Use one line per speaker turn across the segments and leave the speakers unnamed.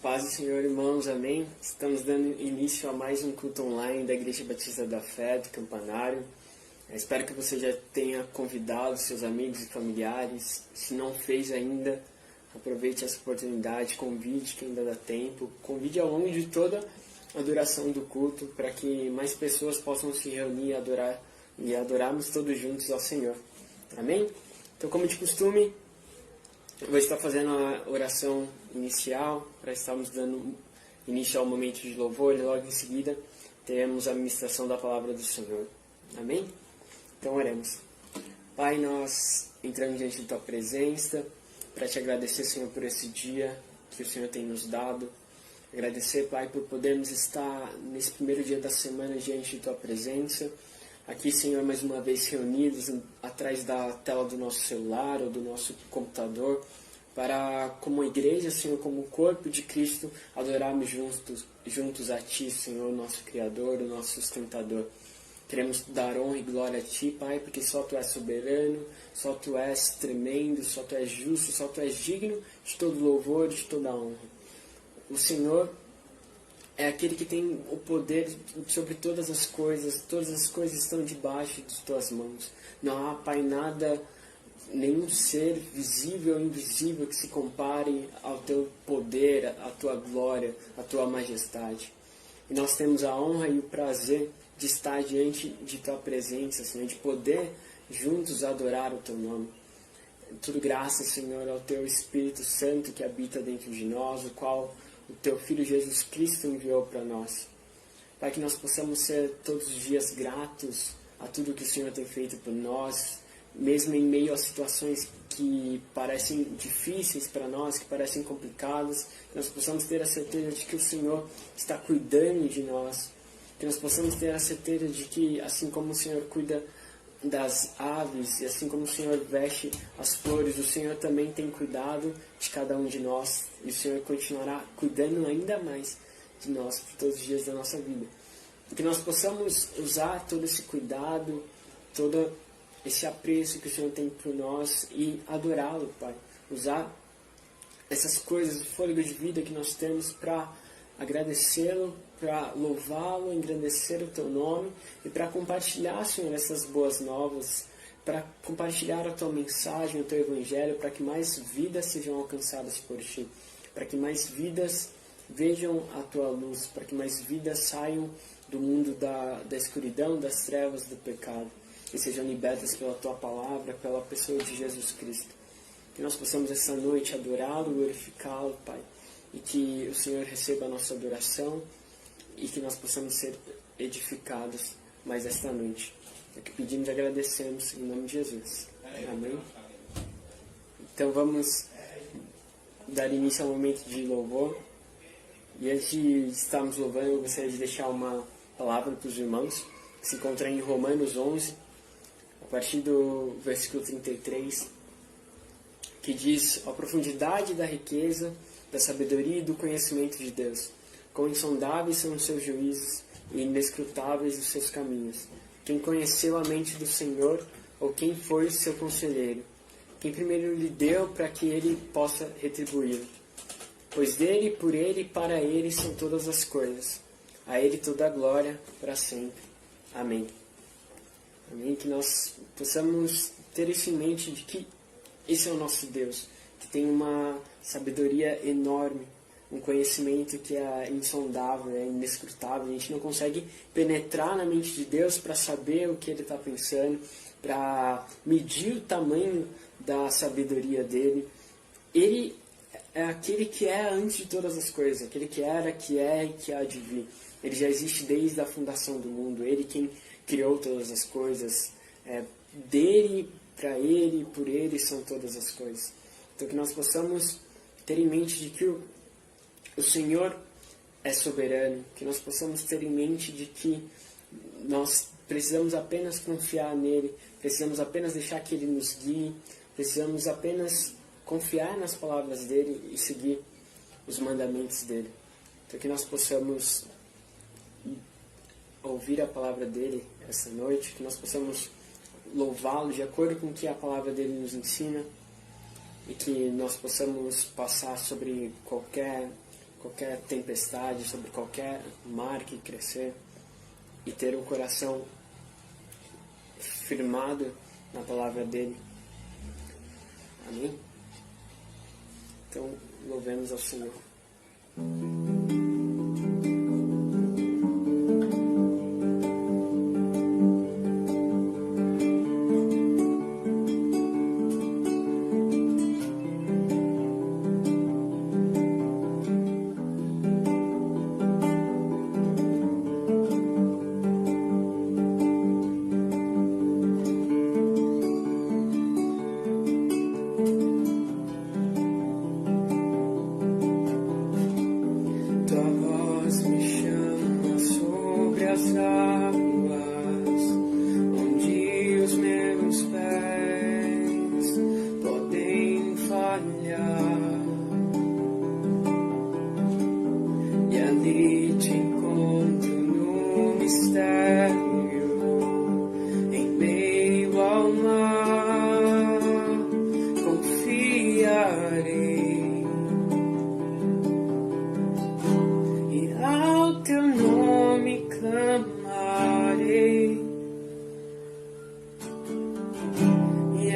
Paz do Senhor, irmãos, amém? Estamos dando início a mais um culto online da Igreja Batista da Fé, do Campanário. Espero que você já tenha convidado seus amigos e familiares. Se não fez ainda, aproveite essa oportunidade, convide que ainda dá tempo. Convide ao longo de toda a duração do culto, para que mais pessoas possam se reunir e adorarmos todos juntos ao Senhor. Amém? Então, como de costume, eu vou estar fazendo a oração inicial, para estarmos dando início ao momento de louvor, e logo em seguida teremos a ministração da palavra do Senhor. Amém? Então oremos. Pai, nós entramos diante de Tua presença, para Te agradecer, Senhor, por esse dia que o Senhor tem nos dado. Agradecer, Pai, por podermos estar nesse primeiro dia da semana diante de Tua presença. Aqui, Senhor, mais uma vez reunidos atrás da tela do nosso celular ou do nosso computador, para, como igreja, Senhor, como corpo de Cristo, adorarmos juntos a Ti, Senhor, nosso Criador, o nosso sustentador. Queremos dar honra e glória a Ti, Pai, porque só Tu és soberano, só Tu és tremendo, só Tu és justo, só Tu és digno de todo louvor, de toda honra. O Senhor é aquele que tem o poder sobre todas as coisas estão debaixo de Tuas mãos. Não há, Pai, nada, nenhum ser visível ou invisível que se compare ao Teu poder, à Tua glória, à Tua majestade. E nós temos a honra e o prazer de estar diante de Tua presença, Senhor, de poder juntos adorar o Teu nome. Tudo graças, Senhor, ao Teu Espírito Santo que habita dentro de nós, o qual o Teu Filho Jesus Cristo enviou para nós. Pai, que nós possamos ser todos os dias gratos a tudo que o Senhor tem feito por nós, mesmo em meio a situações que parecem difíceis para nós, que parecem complicadas, que nós possamos ter a certeza de que o Senhor está cuidando de nós, que nós possamos ter a certeza de que, assim como o Senhor cuida das aves, e assim como o Senhor veste as flores, o Senhor também tem cuidado de cada um de nós, e o Senhor continuará cuidando ainda mais de nós por todos os dias da nossa vida. E que nós possamos usar todo esse cuidado, todo esse apreço que o Senhor tem por nós e adorá-lo, Pai. Usar essas coisas, o fôlego de vida que nós temos para agradecê-lo, para louvá-lo, engrandecer o Teu nome e para compartilhar, Senhor, essas boas novas, para compartilhar a Tua mensagem, o Teu Evangelho, para que mais vidas sejam alcançadas por Ti, para que mais vidas vejam a Tua luz, para que mais vidas saiam do mundo da escuridão, das trevas, do pecado, e sejam libertas pela Tua palavra, pela pessoa de Jesus Cristo. Que nós possamos essa noite adorá-lo, glorificá-lo, Pai, e que o Senhor receba a nossa adoração e que nós possamos ser edificados mais esta noite. É que pedimos e agradecemos em nome de Jesus. Amém? Então vamos dar início ao momento de louvor. E antes de estarmos louvando, eu gostaria de deixar uma palavra para os irmãos, que se encontra em Romanos 11, a partir do versículo 33, que diz: a profundidade da riqueza, da sabedoria e do conhecimento de Deus. Quão insondáveis são os seus juízos e inescrutáveis os seus caminhos. Quem conheceu a mente do Senhor, ou quem foi seu conselheiro? Quem primeiro lhe deu para que ele possa retribuir? Pois dele, por ele e para ele são todas as coisas. A ele toda a glória para sempre. Amém. Amém. Que nós possamos ter isso em mente de que esse é o nosso Deus, que tem uma sabedoria enorme, um conhecimento que é insondável, é inescrutável. A gente não consegue penetrar na mente de Deus para saber o que Ele está pensando, para medir o tamanho da sabedoria dele. Ele é aquele que é antes de todas as coisas, aquele que era, que é e que há de vir. Ele já existe desde a fundação do mundo. Ele quem criou todas as coisas. Dele, para Ele, por Ele são todas as coisas. Então que nós possamos ter em mente de que o Senhor é soberano, que nós possamos ter em mente de que nós precisamos apenas confiar nele, precisamos apenas deixar que Ele nos guie, precisamos apenas confiar nas palavras dele e seguir os mandamentos dele. Então que nós possamos ouvir a palavra dele essa noite, que nós possamos louvá-lo de acordo com o que a palavra dele nos ensina, e que nós possamos passar sobre qualquer qualquer tempestade, sobre qualquer mar que crescer, e ter o coração firmado na palavra dele. Amém? Então, louvemos ao Senhor.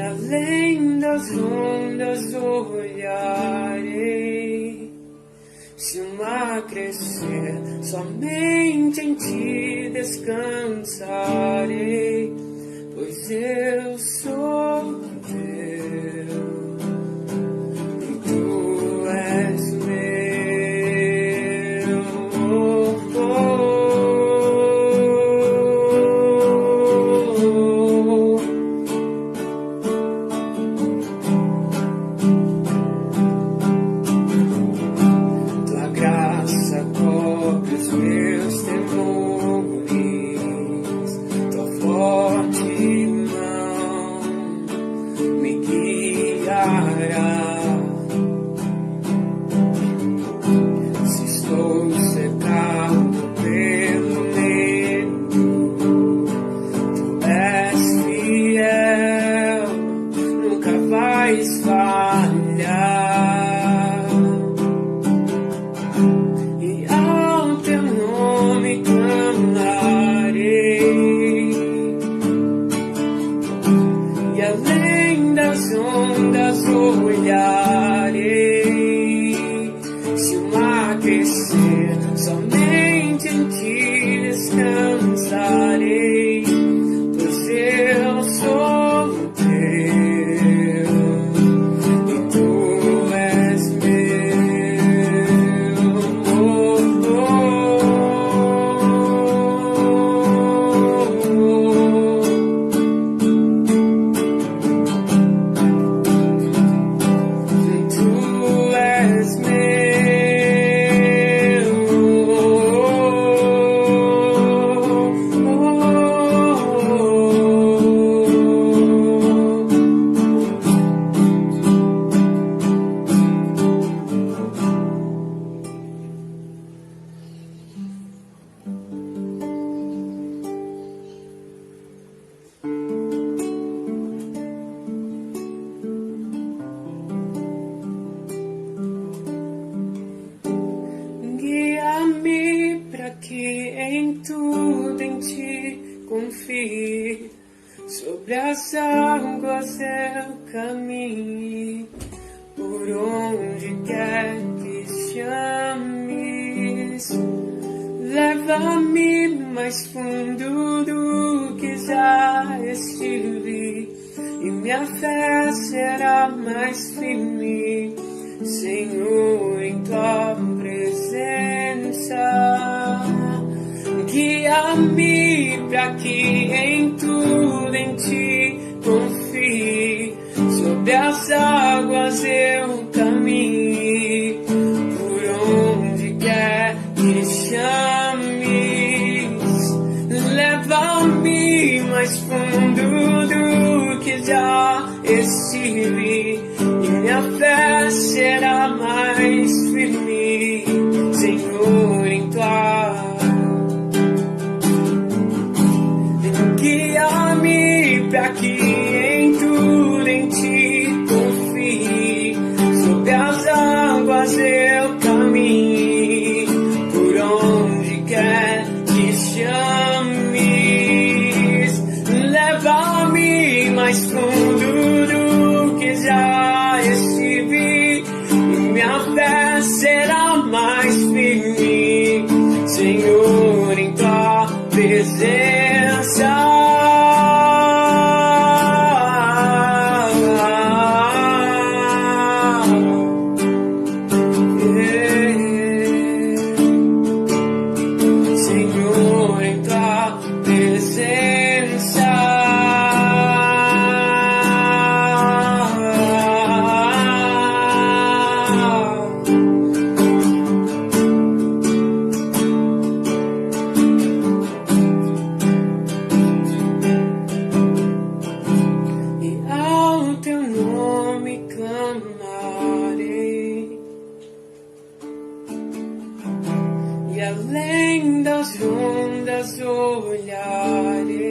Além das ondas olharei, se o mar crescer, somente em ti descansarei, pois eu sou teu e tu és meu. Oh, oh. Somente em ti descansarei, pois eu sou teu e tu és meu. Oh, oh, tu és meu. Que em tudo em ti confie, sobre as águas eu caminhe, por onde quer que chames. Leva-me mais fundo do que já estive, e minha fé será mais firme, Senhor, em tua presença. Guia-me para que em tudo em ti confie, sobre as águas eu caminhe, por onde quer que chames. Leva-me mais fundo do que já estive, e minha fé será mais firme, Senhor, em tua. Guia-me para que em tudo em ti confie, sobre as águas eu caminhe,
e além das ondas olharei.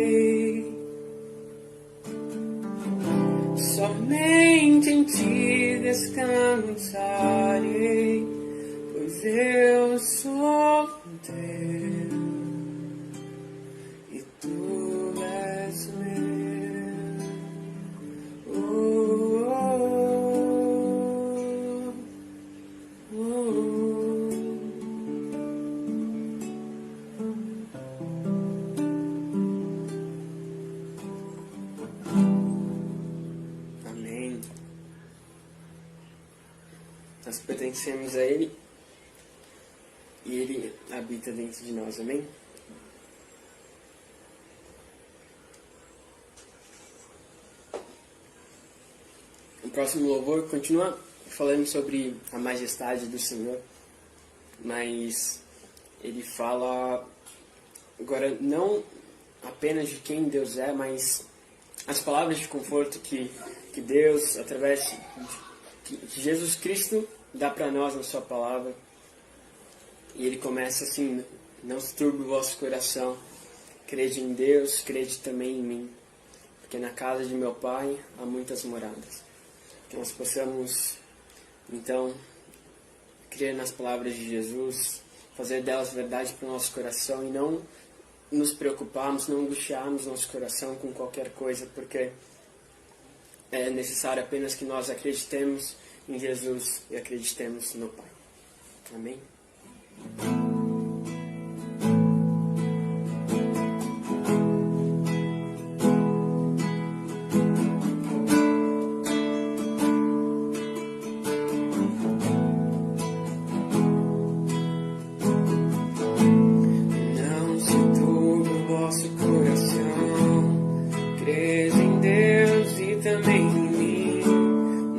Somente em ti descansarei, pois eu sou teu e tu és meu. Oh, oh, oh, oh. Amém. Nós pertencemos a Ele e Ele habita dentro de nós, amém? O próximo louvor continua falando sobre a majestade do Senhor, mas ele fala agora não apenas de quem Deus é, mas as palavras de conforto que Deus, através que Jesus Cristo dá para nós na sua palavra. E ele começa assim: não se turbe o vosso coração, crede em Deus, crede também em mim, porque na casa de meu Pai há muitas moradas. Que nós possamos então crer nas palavras de Jesus, fazer delas verdade para o nosso coração e não nos preocuparmos, não angustiarmos nosso coração com qualquer coisa, porque é necessário apenas que nós acreditemos em Jesus e acreditemos no Pai. Amém? Não se turbe o vosso coração, crede em Deus e também em mim.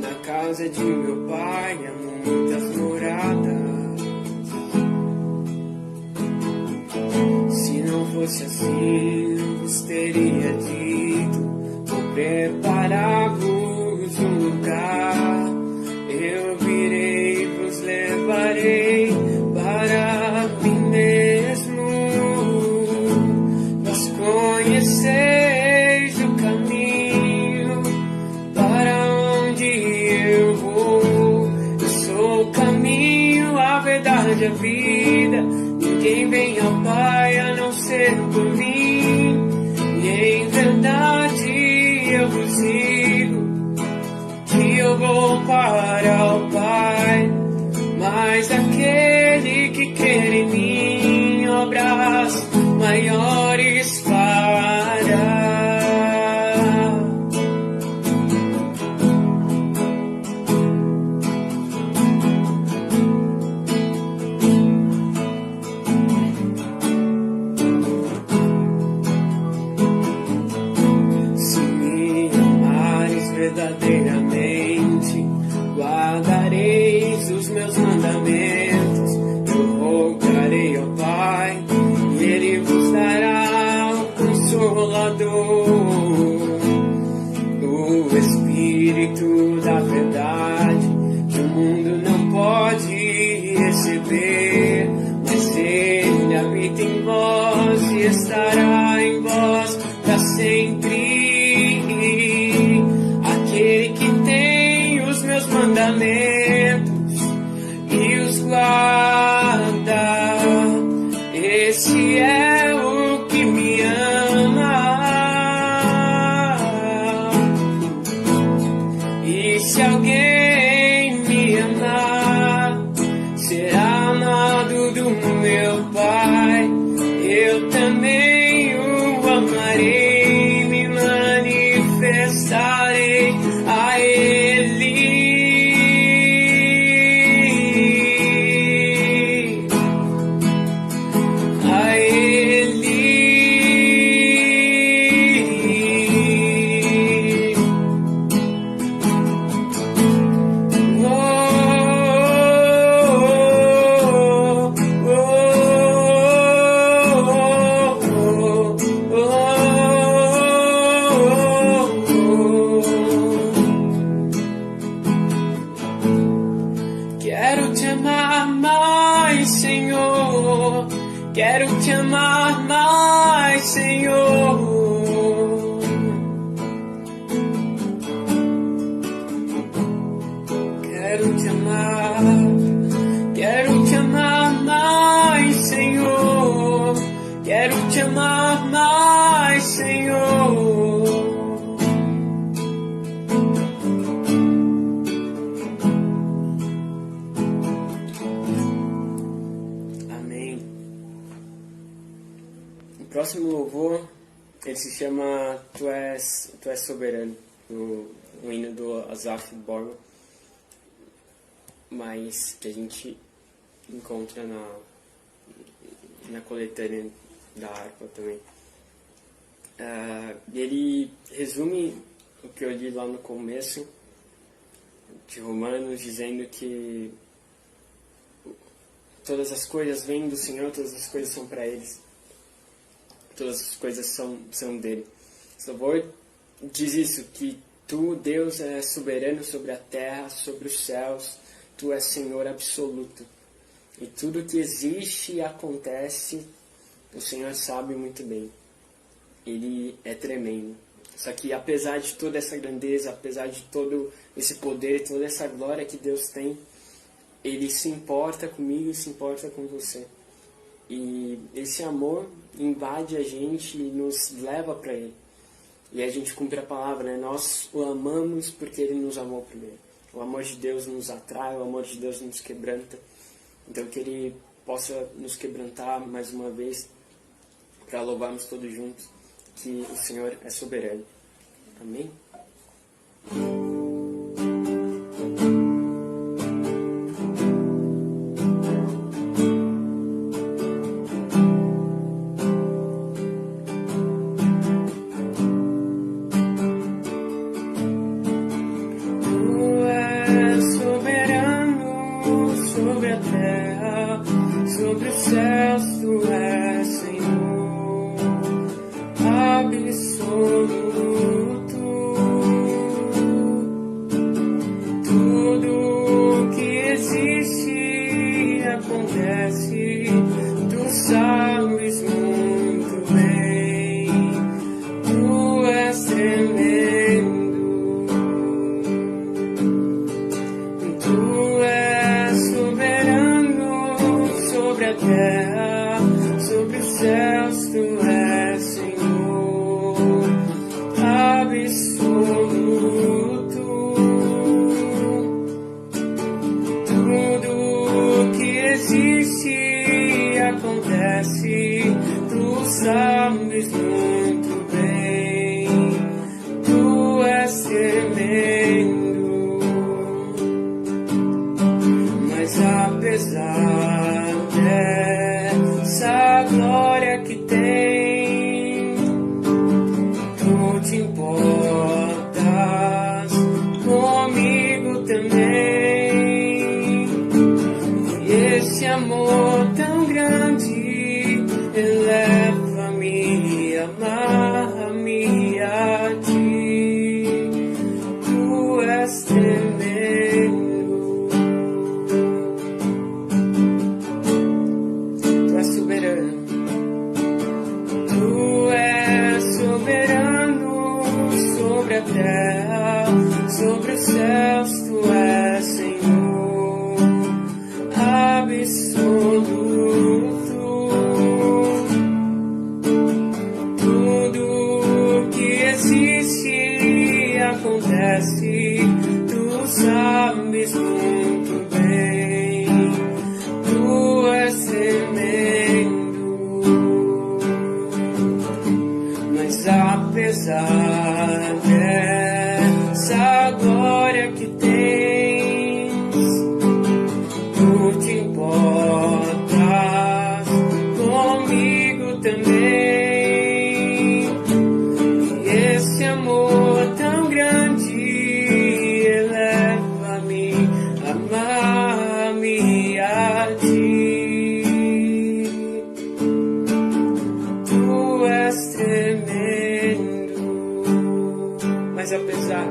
Na casa de meu Pai há muitas moradas. Se não fosse assim, eu vos teria dito: vou preparar-vos um lugar. Eu virei e vos levarei para mim mesmo. Vós conheceis o caminho para onde eu vou. Eu sou o caminho, a verdade e a vida. Ninguém vem ao Pai a não ser por mim. E em verdade eu vos digo que eu vou para o Pai. Mas aquele que crer em mim, obras maiores fará. Se me amares verdadeiramente, guardareis os meus mandamentos. Eu rogarei ao Pai e Ele vos dará o Consolador, o Espírito da verdade, que o mundo não pode receber, mas Ele habita em vós e estará em vós para sempre. Aquele que tem os meus mandamentos e os guarda, esse é o que me ama. E se alguém me amar, será amado do meu Pai. Eu também o amarei, me manifestarei a Ele. A Ele. Oh, oh, oh, oh, oh. Quero te amar mais, Senhor.
Quero te amar mais, Senhor. Quero te amar mais, Senhor. Quero te amar mais, Senhor.
Amém. O próximo louvor, ele se chama Tu és Soberano, o hino do Asaf Borba, mas que a gente encontra na coletânea da harpa também. Ele resume o que eu li lá no começo de Romanos, dizendo que todas as coisas vêm do Senhor, todas as coisas são para eles, todas as coisas são dele. Esse louvor diz isso, que tu, Deus, é soberano sobre a terra, sobre os céus, tu és Senhor absoluto. E tudo que existe e acontece, o Senhor sabe muito bem. Ele é tremendo. Só que apesar de toda essa grandeza, apesar de todo esse poder, toda essa glória que Deus tem, Ele se importa comigo e se importa com você. E esse amor invade a gente e nos leva para Ele. E a gente cumpre a palavra, né? Nós o amamos porque Ele nos amou primeiro. O amor de Deus nos atrai, o amor de Deus nos quebranta. Então que Ele possa nos quebrantar mais uma vez, para louvarmos todos juntos que o Senhor é soberano. Amém?
Sobre os céus tu és Senhor absoluto. Tudo que existe acontece, tu sabes muito bem. Tu és tremendo. Tu és soberano sobre a terra, sobre os céus, tu és Senhor absoluto. Tudo que existe acontece, tu sabes muito bem. Tu és tremendo. Mas apesar dessa glória que tem, tu te importas comigo também. E esse amor tão grande eleva-me a amar-me a ti. Tu és tremendo. Tu és soberano sobre a terra, sobre os céus, tu és Senhor absoluto. Tudo que existe acontece, tu sabes muito bem. Tu és tremendo. Mas apesar dessa glória que tens, tu te importas comigo também. E esse amor tão grande eleva-me a amar-me a ti. Tu és tremendo. Mas apesar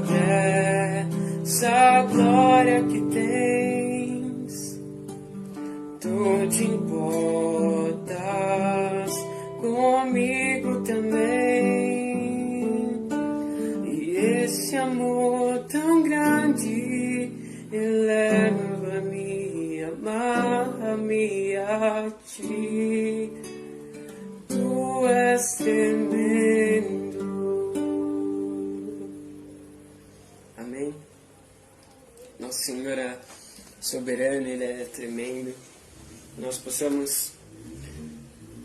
dessa glória que tens,
a ti. Tu és tremendo. Amém? Nosso Senhor é soberano, Ele é tremendo. Nós possamos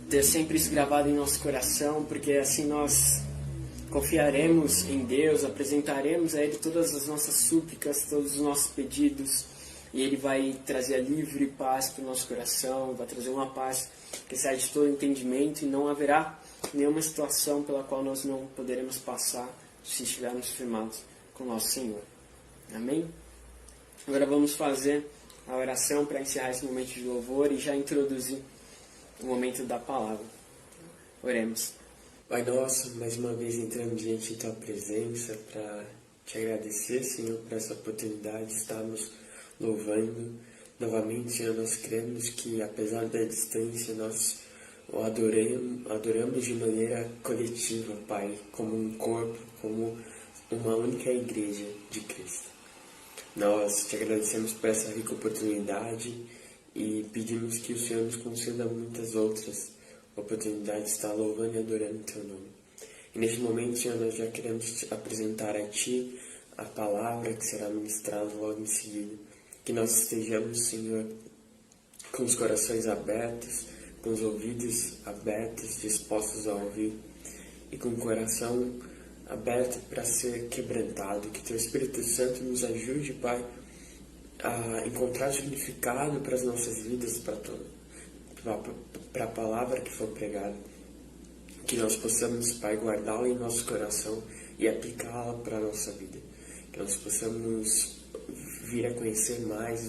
ter sempre isso gravado em nosso coração, porque assim nós confiaremos em Deus, apresentaremos a Ele todas as nossas súplicas, todos os nossos pedidos, e Ele vai trazer alívio e paz para o nosso coração, vai trazer uma paz que sai de todo entendimento, e não haverá nenhuma situação pela qual nós não poderemos passar se estivermos firmados com o nosso Senhor. Amém? Agora vamos fazer a oração para encerrar esse momento de louvor e já introduzir o momento da palavra. Oremos. Pai nosso, mais uma vez entramos diante de Tua presença para Te agradecer, Senhor, por essa oportunidade de estarmos louvando novamente, Senhor. Nós cremos que, apesar da distância, nós o adoramos de maneira coletiva, Pai, como um corpo, como uma única igreja de Cristo. Nós Te agradecemos por essa rica oportunidade e pedimos que o Senhor nos conceda muitas outras oportunidades de estar louvando e adorando o Teu nome. E neste momento, Senhor, nós já queremos apresentar a Ti a palavra que será ministrada logo em seguida. Que nós estejamos, Senhor, com os corações abertos, com os ouvidos abertos, dispostos a ouvir, e com o coração aberto para ser quebrantado. Que Teu Espírito Santo nos ajude, Pai, a encontrar significado para as nossas vidas, para a palavra que for pregada. Que nós possamos, Pai, guardá-la em nosso coração e aplicá-la para a nossa vida. Que nós possamos vir a conhecer mais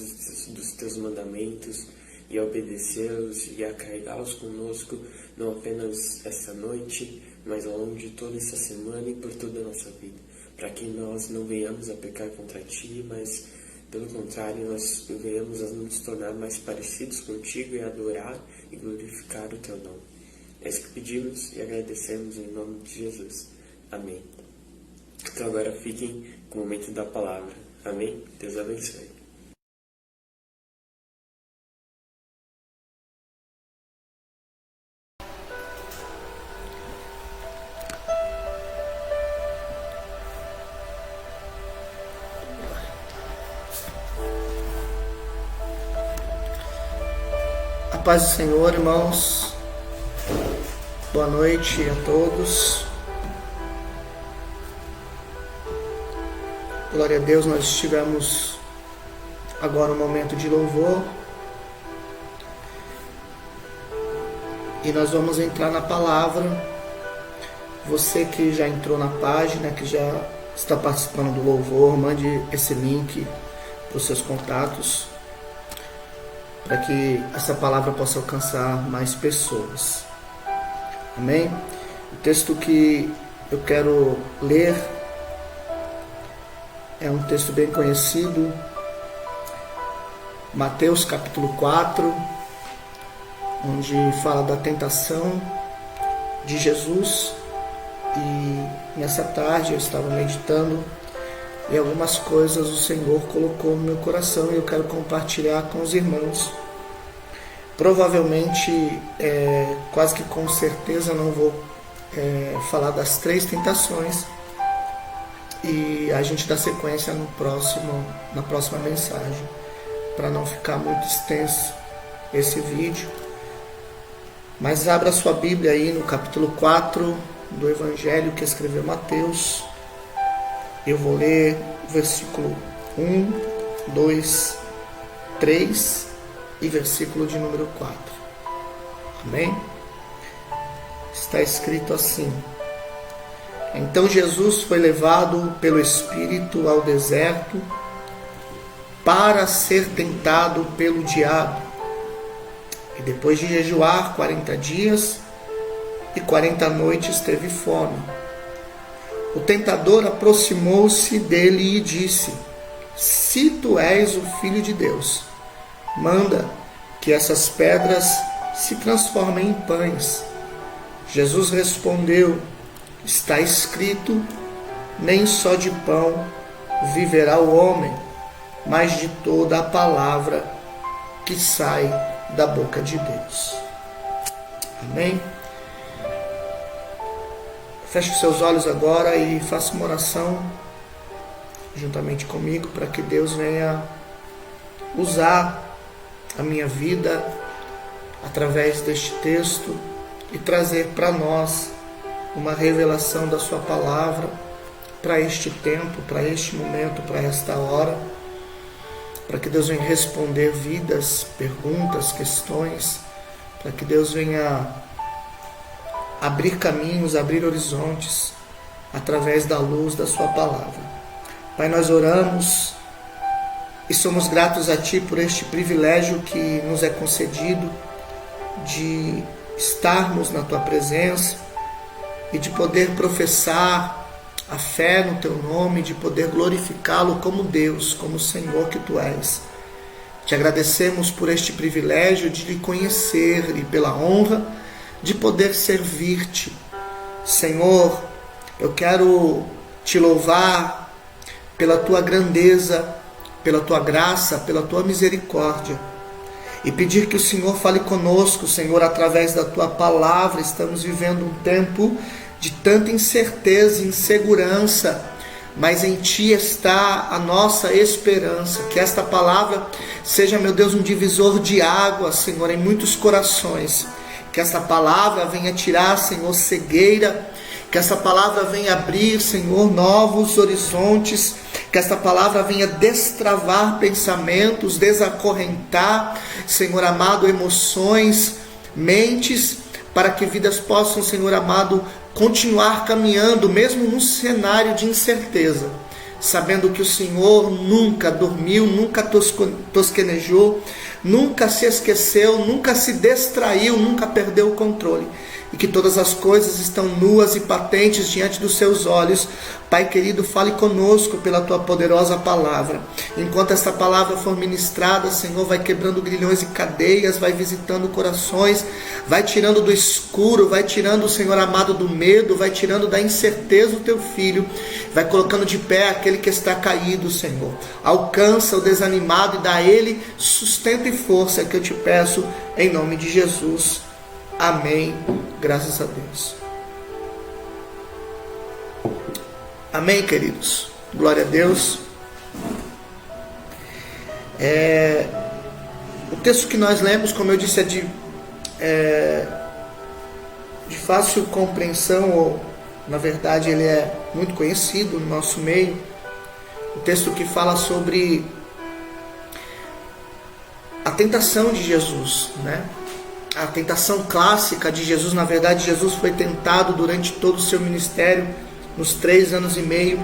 dos Teus mandamentos e a obedecê-los e a carregá-los conosco, não apenas esta noite, mas ao longo de toda essa semana e por toda a nossa vida. Para que nós não venhamos a pecar contra Ti, mas pelo contrário, nós venhamos a nos tornar mais parecidos contigo e adorar e glorificar o Teu nome. É isso que pedimos e agradecemos em nome de Jesus. Amém. Então agora fiquem com o momento da palavra. Amém? Deus abençoe.
A paz do Senhor, irmãos. Boa noite a todos. Glória a Deus, nós estivemos agora no momento de louvor e nós vamos entrar na palavra. Você que já entrou na página, que já está participando do louvor, mande esse link para os seus contatos, para que essa palavra possa alcançar mais pessoas. Amém? O texto que eu quero ler é um texto bem conhecido, Mateus capítulo 4, onde fala da tentação de Jesus. E nessa tarde eu estava meditando e algumas coisas o Senhor colocou no meu coração e eu quero compartilhar com os irmãos. Provavelmente, quase que com certeza, não vou falar das 3 tentações, e a gente dá sequência na próxima mensagem, para não ficar muito extenso esse vídeo. Mas abra sua Bíblia aí no capítulo 4 do Evangelho que escreveu Mateus. Eu vou ler o versículo 1, 2, 3 e versículo de número 4. Amém? Está escrito assim: Então Jesus foi levado pelo Espírito ao deserto para ser tentado pelo diabo. E depois de jejuar 40 dias e 40 noites teve fome. O tentador aproximou-se dele e disse: Se tu és o Filho de Deus, manda que essas pedras se transformem em pães. Jesus respondeu: Está escrito, nem só de pão viverá o homem, mas de toda a palavra que sai da boca de Deus. Amém? Feche os seus olhos agora e faça uma oração juntamente comigo para que Deus venha usar a minha vida através deste texto e trazer para nós uma revelação da sua palavra para este tempo, para este momento, para esta hora, para que Deus venha responder vidas, perguntas, questões, para que Deus venha abrir caminhos, abrir horizontes através da luz da sua palavra. Pai, nós oramos e somos gratos a Ti por este privilégio que nos é concedido de estarmos na Tua presença e de poder professar a fé no Teu nome, de poder glorificá-lo como Deus, como Senhor que Tu és. Te agradecemos por este privilégio de Lhe conhecer e pela honra de poder servir-Te. Senhor, eu quero Te louvar pela Tua grandeza, pela Tua graça, pela Tua misericórdia. E pedir que o Senhor fale conosco, Senhor, através da Tua palavra. Estamos vivendo um tempo de tanta incerteza e insegurança, mas em Ti está a nossa esperança. Que esta palavra seja, meu Deus, um divisor de água, Senhor, em muitos corações. Que esta palavra venha tirar, Senhor, cegueira. Que esta palavra venha abrir, Senhor, novos horizontes. Que esta palavra venha destravar pensamentos, desacorrentar, Senhor amado, emoções, mentes, para que vidas possam, Senhor amado, continuar caminhando, mesmo num cenário de incerteza, sabendo que o Senhor nunca dormiu, nunca tosquenejou, nunca se esqueceu, nunca se distraiu, nunca perdeu o controle, e que todas as coisas estão nuas e patentes diante dos seus olhos. Pai querido, fale conosco pela Tua poderosa palavra. Enquanto esta palavra for ministrada, Senhor, vai quebrando grilhões e cadeias, vai visitando corações, vai tirando do escuro, vai tirando, Senhor amado, do medo, vai tirando da incerteza o Teu filho, vai colocando de pé aquele que está caído, Senhor. Alcança o desanimado e dá a ele sustento e força, que eu te peço em nome de Jesus. Amém. Graças a Deus. Amém, queridos. Glória a Deus. O texto que nós lemos, como eu disse, é de fácil compreensão, ou na verdade ele é muito conhecido no nosso meio. O texto que fala sobre a tentação de Jesus, né? A tentação clássica de Jesus. Na verdade, Jesus foi tentado durante todo o seu ministério, nos 3 anos e meio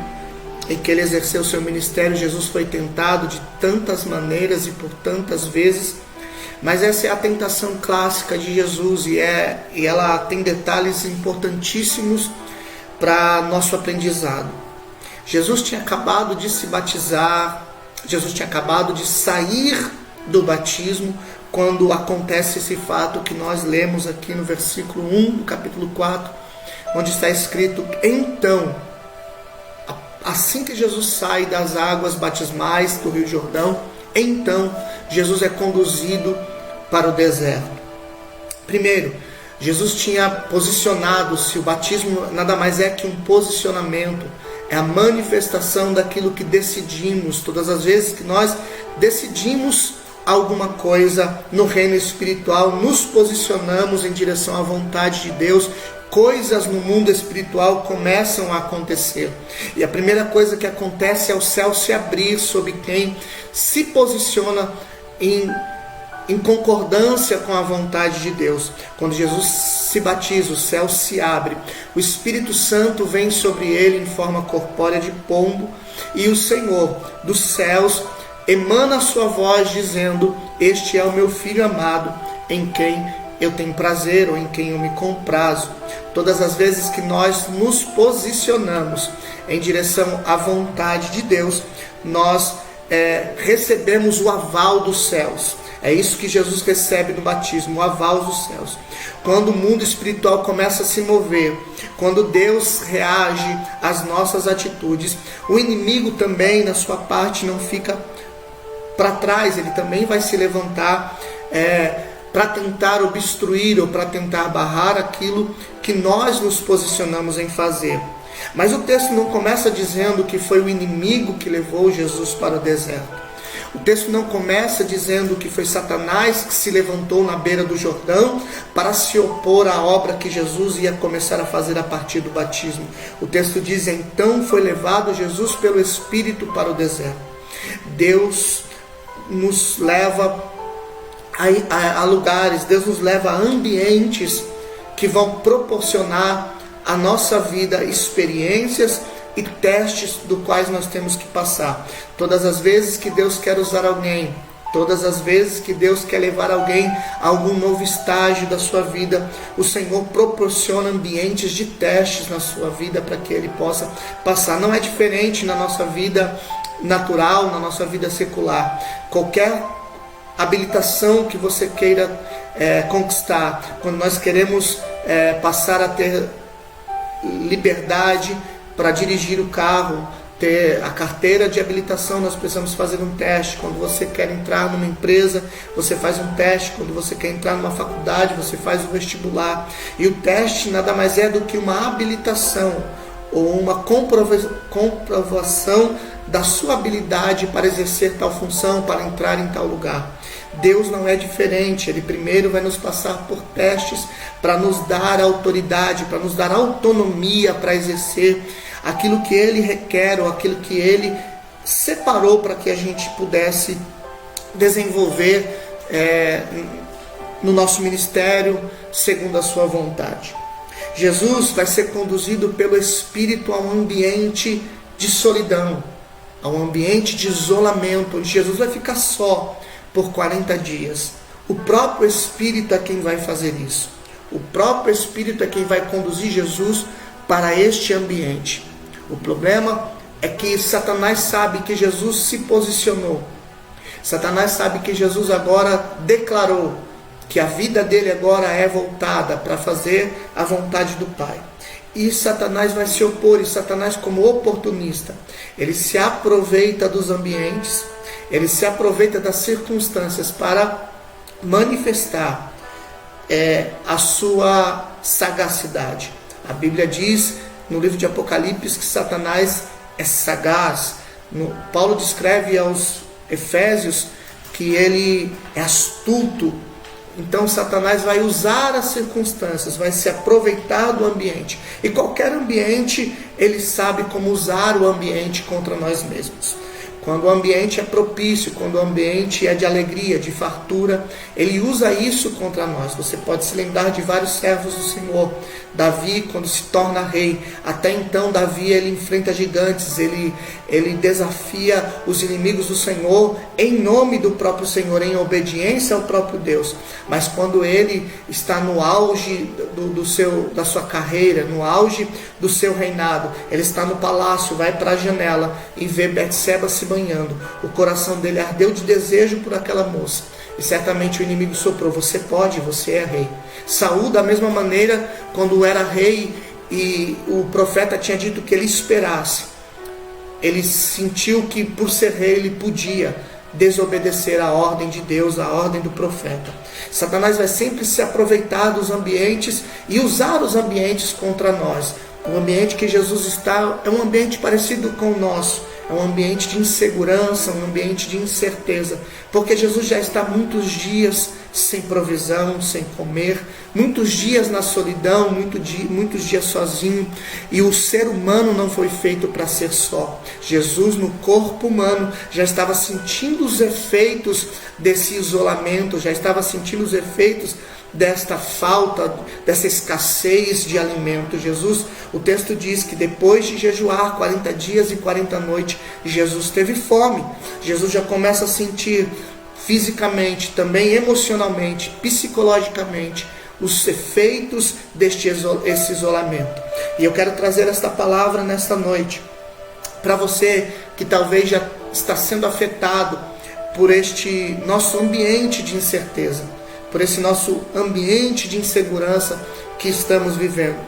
em que ele exerceu o seu ministério. Jesus foi tentado de tantas maneiras e por tantas vezes, mas essa é a tentação clássica de Jesus, e ela tem detalhes importantíssimos para nosso aprendizado. Jesus tinha acabado de se batizar, Jesus tinha acabado de sair do batismo, quando acontece esse fato que nós lemos aqui no versículo 1 do capítulo 4, onde está escrito: então, assim que Jesus sai das águas batismais do Rio Jordão, então Jesus é conduzido para o deserto. Primeiro, Jesus tinha posicionado-se. O batismo nada mais é que um posicionamento, é a manifestação daquilo que decidimos. Todas as vezes que nós decidimos alguma coisa no reino espiritual, nos posicionamos em direção à vontade de Deus, coisas no mundo espiritual começam a acontecer. E a primeira coisa que acontece é o céu se abrir sobre quem se posiciona em concordância com a vontade de Deus. Quando Jesus se batiza, o céu se abre, o Espírito Santo vem sobre ele em forma corpórea de pombo, e o Senhor dos céus emana a sua voz dizendo: este é o meu Filho amado, em quem eu tenho prazer, ou em quem eu me comprazo. Todas as vezes que nós nos posicionamos em direção à vontade de Deus, nós recebemos o aval dos céus. É isso que Jesus recebe no batismo, o aval dos céus. Quando o mundo espiritual começa a se mover, quando Deus reage às nossas atitudes, o inimigo também, na sua parte, não fica para trás, ele também vai se levantar para tentar obstruir ou para tentar barrar aquilo que nós nos posicionamos em fazer. Mas o texto não começa dizendo que foi o inimigo que levou Jesus para o deserto. O texto não começa dizendo que foi Satanás que se levantou na beira do Jordão para se opor à obra que Jesus ia começar a fazer a partir do batismo. O texto diz: então foi levado Jesus pelo Espírito para o deserto. Deus nos leva a lugares, Deus nos leva a ambientes que vão proporcionar à nossa vida experiências e testes do quais nós temos que passar. Todas as vezes que Deus quer usar alguém, todas as vezes que Deus quer levar alguém a algum novo estágio da sua vida, o Senhor proporciona ambientes de testes na sua vida para que Ele possa passar. Não é diferente na nossa vida natural, na nossa vida secular. Qualquer habilitação que você queira conquistar, quando nós queremos passar a ter liberdade para dirigir o carro, ter a carteira de habilitação, nós precisamos fazer um teste. Quando você quer entrar numa empresa, você faz um teste. Quando você quer entrar numa faculdade, você faz o vestibular. E o teste nada mais é do que uma habilitação ou uma comprovação da sua habilidade para exercer tal função, para entrar em tal lugar. Deus não é diferente. Ele primeiro vai nos passar por testes para nos dar autoridade, para nos dar autonomia para exercer aquilo que Ele requer, ou aquilo que Ele separou para que a gente pudesse desenvolver no nosso ministério segundo a sua vontade. Jesus vai ser conduzido pelo Espírito a um ambiente de solidão, a um ambiente de isolamento, onde Jesus vai ficar só por 40 dias. O próprio Espírito é quem vai fazer isso. O próprio Espírito é quem vai conduzir Jesus para este ambiente. O problema é que Satanás sabe que Jesus se posicionou. Satanás sabe que Jesus agora declarou que a vida dele agora é voltada para fazer a vontade do Pai. E Satanás vai se opor, e Satanás, como oportunista, ele se aproveita dos ambientes, ele se aproveita das circunstâncias para manifestar a sua sagacidade. A Bíblia diz no livro de Apocalipse que Satanás é sagaz. Paulo descreve aos Efésios que ele é astuto. Então Satanás vai usar as circunstâncias, vai se aproveitar do ambiente. E qualquer ambiente, ele sabe como usar o ambiente contra nós mesmos. Quando o ambiente é propício, quando o ambiente é de alegria, de fartura, ele usa isso contra nós. Você pode se lembrar de vários servos do Senhor. Davi, quando se torna rei, até então Davi ele enfrenta gigantes, ele desafia os inimigos do Senhor em nome do próprio Senhor, em obediência ao próprio Deus. Mas quando ele está no auge da sua carreira, no auge do seu reinado, ele está no palácio, vai para a janela e vê Betseba se banhando. O coração dele ardeu de desejo por aquela moça. E certamente o inimigo soprou: você pode, você é rei. Saul, da mesma maneira, quando era rei e o profeta tinha dito que ele esperasse, ele sentiu que por ser rei ele podia desobedecer a ordem de Deus, a ordem do profeta. Satanás vai sempre se aproveitar dos ambientes e usar os ambientes contra nós. O ambiente que Jesus está é um ambiente parecido com o nosso. É um ambiente de insegurança, um ambiente de incerteza, porque Jesus já está muitos dias sem provisão, sem comer, muitos dias na solidão, muitos dias sozinho, e o ser humano não foi feito para ser só. Jesus, no corpo humano, já estava sentindo os efeitos desse isolamento, já estava sentindo os efeitos desta falta, dessa escassez de alimento. Jesus, o texto diz que depois de jejuar 40 dias e 40 noites, Jesus teve fome. Jesus já começa a sentir fisicamente, também emocionalmente, psicologicamente, os efeitos desse isolamento. E eu quero trazer esta palavra nesta noite, para você que talvez já está sendo afetado por este nosso ambiente de incerteza, por esse nosso ambiente de insegurança que estamos vivendo.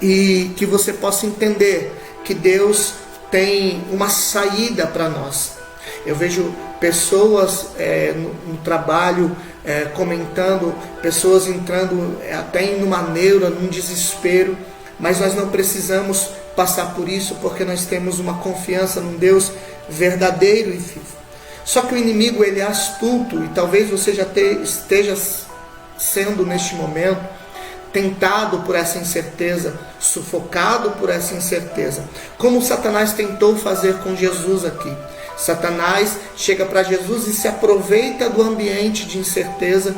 E que você possa entender que Deus tem uma saída para nós. Eu vejo pessoas no trabalho comentando, pessoas entrando até em uma neura, num desespero, mas nós não precisamos passar por isso, porque nós temos uma confiança num Deus verdadeiro e vivo. Só que o inimigo, ele é astuto, e talvez você já esteja sendo neste momento tentado por essa incerteza, sufocado por essa incerteza, como Satanás tentou fazer com Jesus aqui. Satanás chega para Jesus e se aproveita do ambiente de incerteza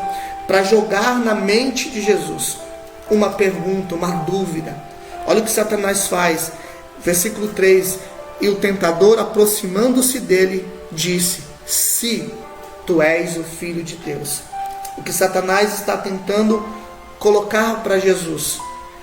para jogar na mente de Jesus uma pergunta, uma dúvida. Olha o que Satanás faz, versículo 3: e o tentador, aproximando-se dele, disse: se tu és o Filho de Deus. O que Satanás está tentando colocar para Jesus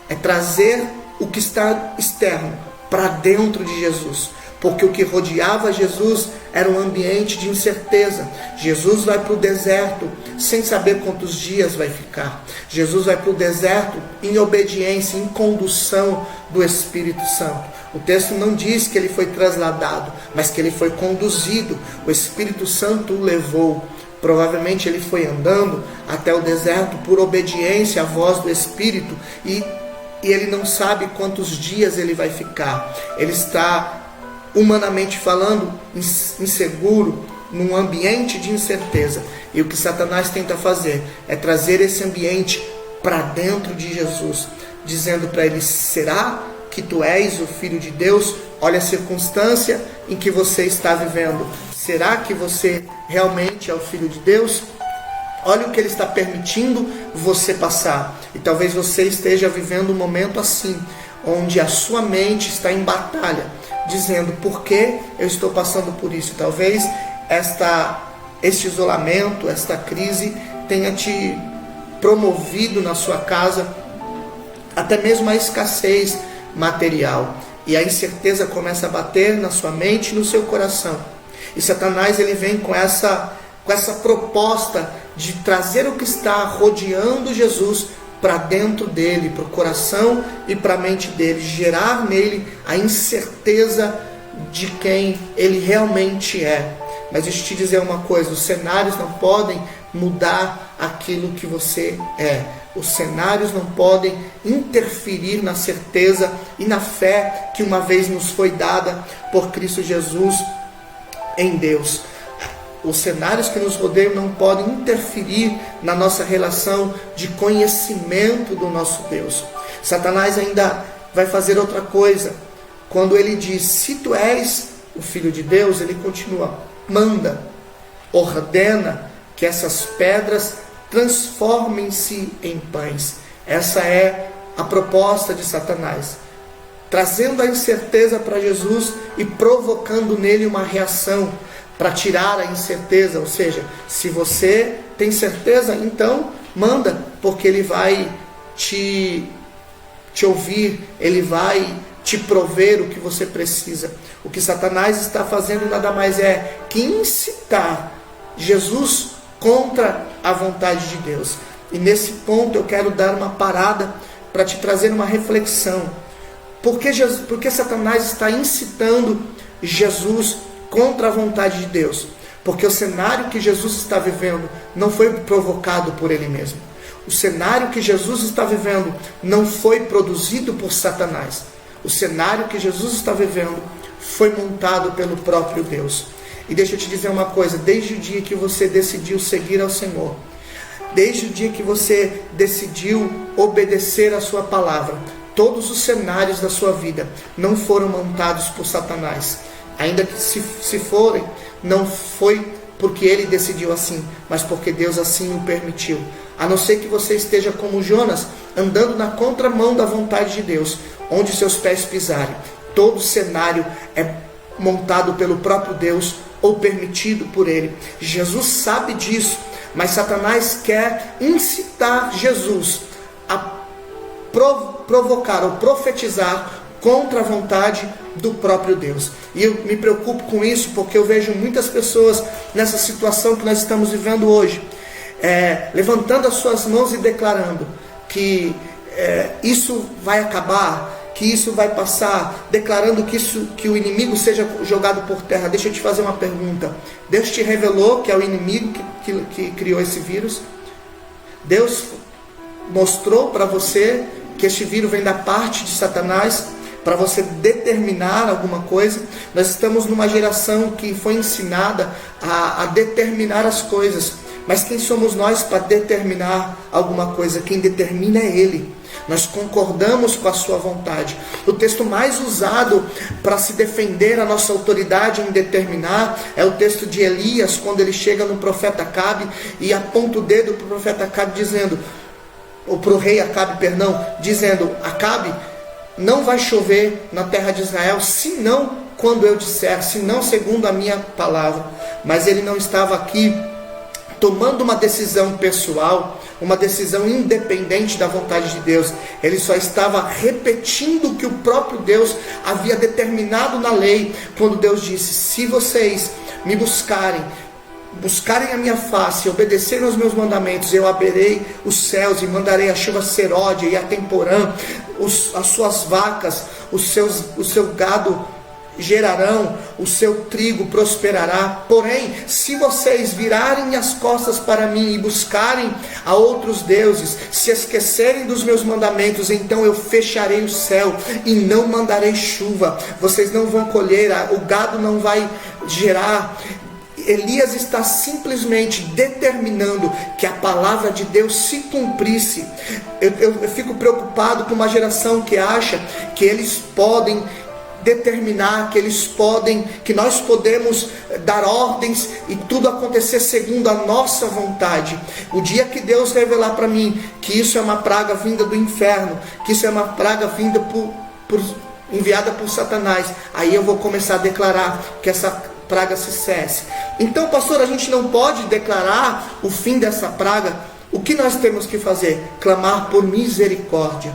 é trazer o que está externo para dentro de Jesus, porque o que rodeava Jesus era um ambiente de incerteza. Jesus vai para o deserto sem saber quantos dias vai ficar. Jesus vai para o deserto em obediência, em condução do Espírito Santo. O texto não diz que ele foi trasladado, mas que ele foi conduzido. O Espírito Santo o levou. Provavelmente ele foi andando até o deserto por obediência à voz do Espírito, e ele não sabe quantos dias ele vai ficar. Ele está, humanamente falando, inseguro, num ambiente de incerteza. E o que Satanás tenta fazer é trazer esse ambiente para dentro de Jesus, dizendo para ele: será que tu és o Filho de Deus? Olha a circunstância em que você está vivendo. Será que você realmente é o Filho de Deus? Olha o que ele está permitindo você passar. E talvez você esteja vivendo um momento assim, onde a sua mente está em batalha, dizendo: por que eu estou passando por isso? Talvez este isolamento, esta crise tenha te promovido na sua casa até mesmo a escassez material. E a incerteza começa a bater na sua mente e no seu coração. E Satanás, ele vem com essa proposta de trazer o que está rodeando Jesus para dentro dele, para o coração e para a mente dele, gerar nele a incerteza de quem ele realmente é. Mas deixa eu te dizer uma coisa: os cenários não podem mudar aquilo que você é. Os cenários não podem interferir na certeza e na fé que uma vez nos foi dada por Cristo Jesus em Deus. Os cenários que nos rodeiam não podem interferir na nossa relação de conhecimento do nosso Deus. Satanás ainda vai fazer outra coisa. Quando ele diz: se tu és o Filho de Deus, ele continua: manda, ordena que essas pedras transformem-se em pães. Essa é a proposta de Satanás, trazendo a incerteza para Jesus e provocando nele uma reação para tirar a incerteza. Ou seja, se você tem certeza, então manda, porque ele vai te ouvir, ele vai te prover o que você precisa. O que Satanás está fazendo nada mais é que incitar Jesus contra a vontade de Deus. E nesse ponto eu quero dar uma parada para te trazer uma reflexão. Por que Satanás está incitando Jesus contra a vontade de Deus? Porque o cenário que Jesus está vivendo não foi provocado por ele mesmo. O cenário que Jesus está vivendo não foi produzido por Satanás. O cenário que Jesus está vivendo foi montado pelo próprio Deus. E deixa eu te dizer uma coisa: desde o dia que você decidiu seguir ao Senhor, desde o dia que você decidiu obedecer a sua palavra, todos os cenários da sua vida não foram montados por Satanás. Ainda que se forem, não foi porque ele decidiu assim, mas porque Deus assim o permitiu. A não ser que você esteja como Jonas, andando na contramão da vontade de Deus, onde seus pés pisarem. Todo cenário é montado pelo próprio Deus ou permitido por ele. Jesus sabe disso, mas Satanás quer incitar Jesus a provocar ou profetizar contra a vontade do próprio Deus. E eu me preocupo com isso, porque eu vejo muitas pessoas nessa situação que nós estamos vivendo hoje, levantando as suas mãos e declarando que isso vai acabar, que isso vai passar, declarando que o inimigo seja jogado por terra. Deixa eu te fazer uma pergunta. Deus te revelou que é o inimigo que criou esse vírus? Deus mostrou para você que este vírus vem da parte de Satanás para você determinar alguma coisa? Nós estamos numa geração que foi ensinada a determinar as coisas. Mas quem somos nós para determinar alguma coisa? Quem determina é Ele. Nós concordamos com a sua vontade. O texto mais usado para se defender a nossa autoridade em determinar é o texto de Elias, quando ele chega no profeta Acabe e aponta o dedo para o profeta Acabe dizendo, ou para o rei Acabe, dizendo: Acabe, não vai chover na terra de Israel, senão quando eu disser, senão segundo a minha palavra. Mas ele não estava aqui tomando uma decisão pessoal, uma decisão independente da vontade de Deus. Ele só estava repetindo o que o próprio Deus havia determinado na lei, quando Deus disse: se vocês me buscarem a minha face, obedecerem aos meus mandamentos, eu abrirei os céus e mandarei a chuva seródia e a temporã, as suas vacas, o seu gado gerarão, o seu trigo prosperará. Porém, se vocês virarem as costas para mim e buscarem a outros deuses, se esquecerem dos meus mandamentos, então eu fecharei o céu e não mandarei chuva. Vocês não vão colher, o gado não vai gerar. Elias está simplesmente determinando que a palavra de Deus se cumprisse. Eu fico preocupado com uma geração que acha que eles podem determinar, que nós podemos dar ordens e tudo acontecer segundo a nossa vontade. O dia que Deus revelar para mim que isso é uma praga vinda do inferno, que isso é uma praga vinda enviada por Satanás, aí eu vou começar a declarar que essa praga se cesse. Então, pastor, a gente não pode declarar o fim dessa praga. O que nós temos que fazer? Clamar por misericórdia.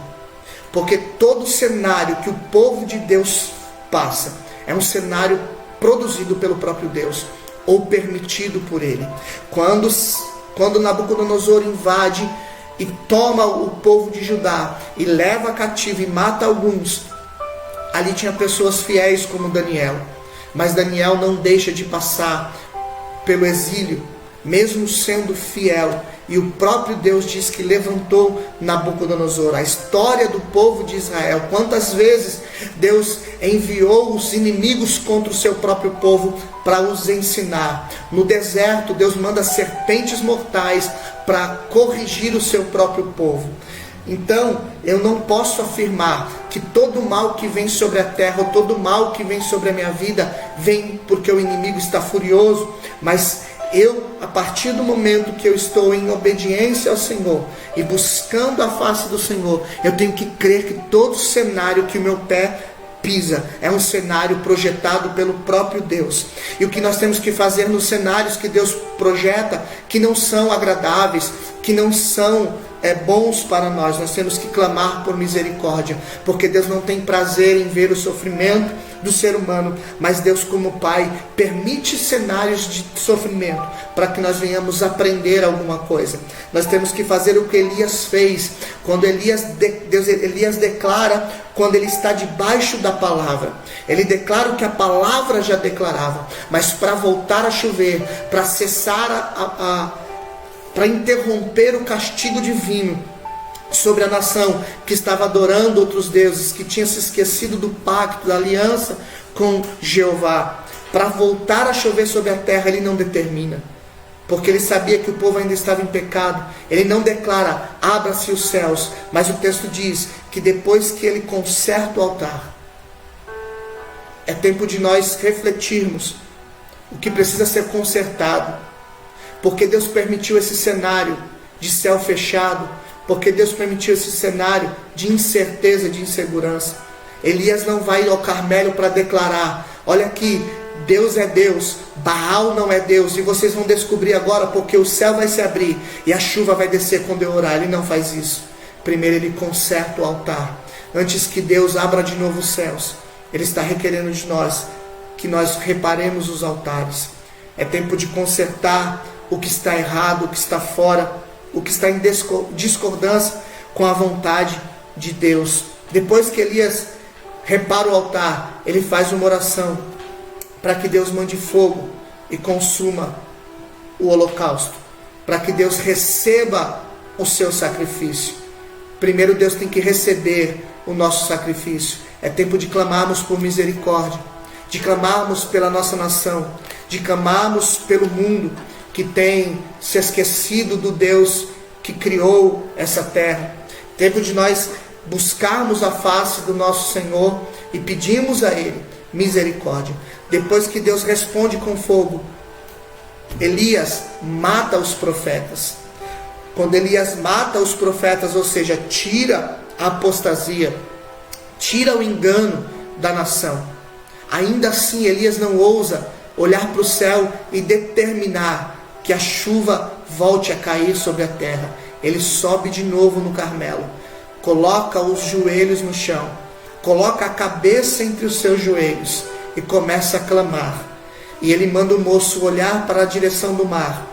Porque todo cenário que o povo de Deus passa é um cenário produzido pelo próprio Deus, ou permitido por Ele. Quando Nabucodonosor invade e toma o povo de Judá e leva cativo e mata alguns, ali tinha pessoas fiéis como Daniel. Mas Daniel não deixa de passar pelo exílio, mesmo sendo fiel. E o próprio Deus diz que levantou Nabucodonosor. A história do povo de Israel. Quantas vezes Deus enviou os inimigos contra o seu próprio povo para os ensinar. No deserto, Deus manda serpentes mortais para corrigir o seu próprio povo. Então, eu não posso afirmar que todo mal que vem sobre a terra, ou todo mal que vem sobre a minha vida, vem porque o inimigo está furioso. Mas eu, a partir do momento que eu estou em obediência ao Senhor e buscando a face do Senhor, eu tenho que crer que todo cenário que o meu pé pisa é um cenário projetado pelo próprio Deus. E o que nós temos que fazer nos cenários que Deus projeta, que não são agradáveis, que não são bons para nós temos que clamar por misericórdia, porque Deus não tem prazer em ver o sofrimento do ser humano, mas Deus, como Pai, permite cenários de sofrimento para que nós venhamos aprender alguma coisa. Nós temos que fazer o que Elias fez, quando Elias declara, quando ele está debaixo da palavra, ele declara o que a palavra já declarava, mas para voltar a chover, para cessar para interromper o castigo divino sobre a nação que estava adorando outros deuses, que tinha se esquecido do pacto, da aliança com Jeová, para voltar a chover sobre a terra, ele não determina, porque ele sabia que o povo ainda estava em pecado. Ele não declara: abra-se os céus, mas o texto diz que depois que ele conserta o altar, é tempo de nós refletirmos o que precisa ser consertado. Porque Deus permitiu esse cenário de céu fechado, porque Deus permitiu esse cenário de incerteza, de insegurança. Elias não vai ao Carmelo para declarar: olha aqui, Deus é Deus, Baal não é Deus, e vocês vão descobrir agora, porque o céu vai se abrir e a chuva vai descer quando eu orar. Ele não faz isso. Primeiro ele conserta o altar. Antes que Deus abra de novo os céus, Ele está requerendo de nós que nós reparemos os altares. É tempo de consertar o que está errado, o que está fora, o que está em discordância com a vontade de Deus Depois que Elias repara o altar, ele faz uma oração para que Deus mande fogo e consuma o holocausto, para que Deus receba o seu sacrifício. Primeiro Deus tem que receber o nosso sacrifício. É tempo de clamarmos por misericórdia, de clamarmos pela nossa nação, de clamarmos pelo mundo que tem se esquecido do Deus que criou essa terra. Tempo de nós buscarmos a face do nosso Senhor e pedimos a Ele misericórdia. Depois que Deus responde com fogo, Elias mata os profetas. Quando Elias mata os profetas, ou seja, tira a apostasia, tira o engano da nação, ainda assim Elias não ousa olhar para o céu e determinar que a chuva volte a cair sobre a terra. Ele sobe de novo no Carmelo, coloca os joelhos no chão, coloca a cabeça entre os seus joelhos e começa a clamar. E ele manda o moço olhar para a direção do mar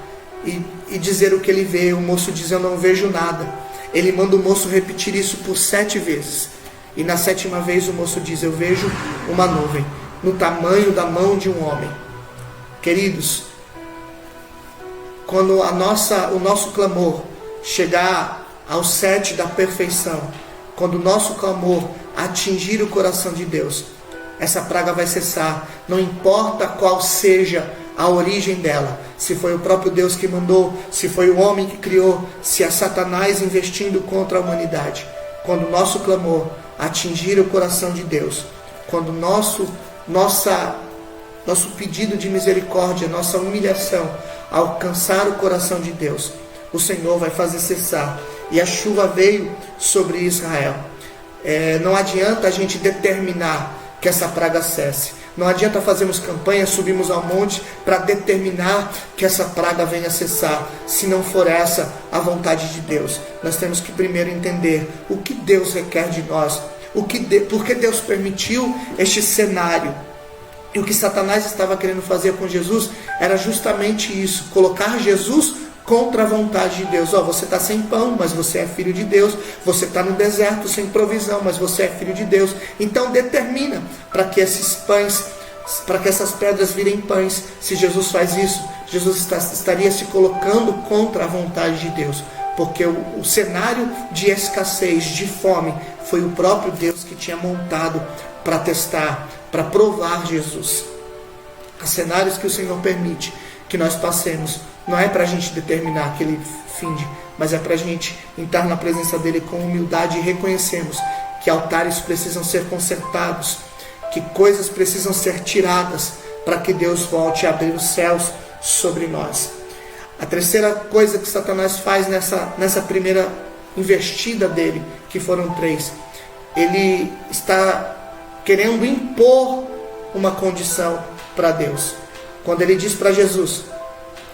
e dizer o que ele vê. O moço diz: eu não vejo nada. Ele manda o moço repetir isso por 7 vezes. E na 7ª vez o moço diz: eu vejo uma nuvem no tamanho da mão de um homem. Queridos, quando o nosso clamor chegar ao 7 da perfeição, quando o nosso clamor atingir o coração de Deus, essa praga vai cessar. Não importa qual seja a origem dela, se foi o próprio Deus que mandou, se foi o homem que criou, se é Satanás investindo contra a humanidade. Quando o nosso clamor atingir o coração de Deus, quando nosso pedido de misericórdia, nossa humilhação alcançar o coração de Deus, o Senhor vai fazer cessar. E a chuva veio sobre Israel. Não adianta a gente determinar que essa praga cesse. Não adianta fazermos campanha, subirmos ao monte para determinar que essa praga venha cessar, se não for essa a vontade de Deus. Nós temos que primeiro entender o que Deus requer de nós, por que Deus permitiu este cenário. E o que Satanás estava querendo fazer com Jesus era justamente isso: colocar Jesus contra a vontade de Deus. Você está sem pão, mas você é filho de Deus. Você está no deserto sem provisão, mas você é filho de Deus. Então determina para que essas pedras virem pães. Se Jesus faz isso, Jesus estaria se colocando contra a vontade de Deus, porque o cenário de escassez, de fome, foi o próprio Deus que tinha montado para testar, para provar Jesus. Há cenários que o Senhor permite que nós passemos, não é para a gente determinar que Ele finde, mas é para a gente entrar na presença dEle com humildade e reconhecermos que altares precisam ser consertados, que coisas precisam ser tiradas para que Deus volte a abrir os céus sobre nós. A terceira coisa que Satanás faz nessa primeira investida dele, que foram 3, ele está querendo impor uma condição para Deus. Quando ele diz para Jesus: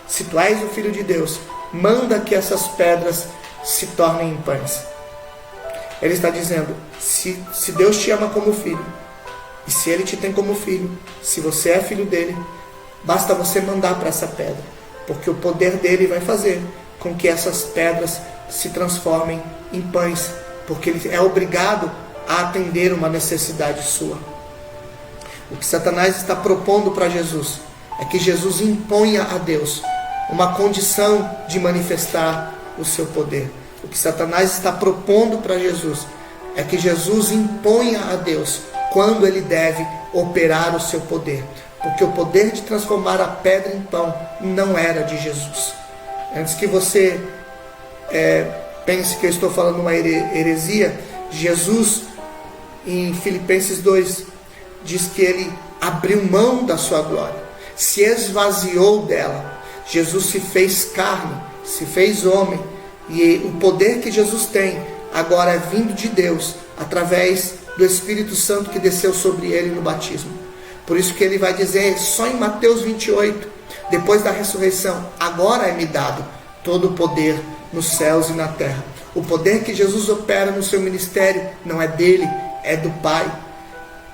se tu és o Filho de Deus, manda que essas pedras se tornem em pães. Ele está dizendo: se Deus te ama como filho, e se Ele te tem como filho, se você é filho dele, basta você mandar para essa pedra, porque o poder dele vai fazer com que essas pedras se transformem em pães, porque Ele é obrigado a atender uma necessidade sua. O que Satanás está propondo para Jesus é que Jesus imponha a Deus uma condição de manifestar o seu poder. O que Satanás está propondo para Jesus é que Jesus imponha a Deus quando Ele deve operar o seu poder, porque o poder de transformar a pedra em pão não era de Jesus. Antes que você pense que eu estou falando uma heresia, Jesus, em Filipenses 2, diz que Ele abriu mão da sua glória, se esvaziou dela. Jesus se fez carne, se fez homem, e o poder que Jesus tem agora é vindo de Deus, através do Espírito Santo que desceu sobre Ele no batismo. Por isso que Ele vai dizer, só em Mateus 28, depois da ressurreição: agora é-me dado todo o poder nos céus e na terra. O poder que Jesus opera no seu ministério não é dele, é do Pai.